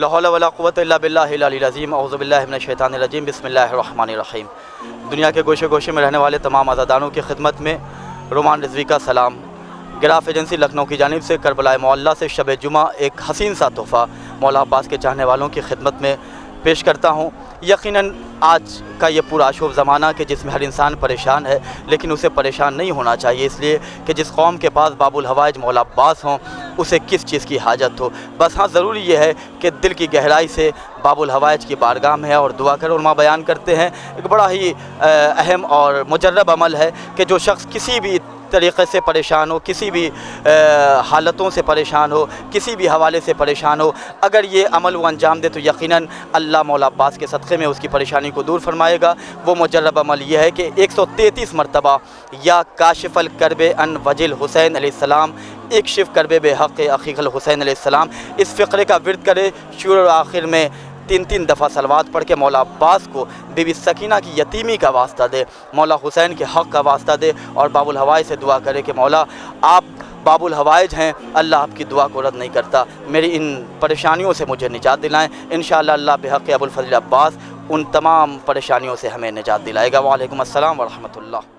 हौला वला कुव्वता इल्ला बिल्लाहिल अलील अज़ीम औज़ु बिल्लाहि मिनश शैतानिर रजीम बिस्मिल्लाहिर रहमानिर रहीम। दुनिया के गोशे गोशे में रहने वाले तमाम आज़ादारों की खिदमत में रोमान रिज़वी का सलाम। ग्राफ एजेंसी लखनऊ की जानिब से करबला-ए-मोअल्ला से शब जुमा एक हसीन सा तोहफ़ा मौला अब्बास के चाहने वालों की खिदमत में पेश करता हूँ। यकीनन आज का ये पूरा अशोब ज़माना कि जिसमें हर इंसान परेशान है, लेकिन उसे परेशान नहीं होना चाहिए, इसलिए कि जिस कौम के पास बाबुल हवाइज मौला अब्बास हों उसे किस चीज़ की हाजत हो। बस हाँ, ज़रूरी ये है कि दिल की गहराई से बाबुल हवाइज की बारगाह में है और दुआ कर। उलमा बयान करते हैं एक बड़ा ही अहम और मुजर्रब अमल है कि जो शख्स किसी भी तरीक़े से परेशान हो, किसी भी हालतों से परेशान हो, किसी भी हवाले से परेशान हो, अगर ये अमल वो अंजाम दे तो यकीनन अल्लाह मौला अब्बास के सदक़े में उसकी परेशानी को दूर फरमाएगा। वो मुजर्रब अमल ये है कि 133 मरतबा या काशिफ़ल करबे अन वजिल हुसैन अलैहिस्सलाम एक शिफ करबे बेहक़ अख़ीक़ल हुसैन अलैहिस्सलाम, इस फ़िक्रे का विर्द करे। शुरू और आखिर में 3-3 दफ़ा सलवात पढ़ के मौला अब्बास को बीबी सकीना की यतीमी का वास्ता दे, मौला हुसैन के हक़ का वास्ता दे और बाबुल हवाइज से दुआ करे कि मौला आप बाबुल हवाइज हैं, अल्लाह आपकी दुआ को रद्द नहीं करता, मेरी इन परेशानियों से मुझे निजात दिलाएँ। इंशाअल्लाह अल्लाह बेहक़ अबुल फ़ज़ल अब्बास उन तमाम परेशानियों से हमें निजात दिलाएगा। वालेकुम अस्सलाम व रहमतुल्लाह।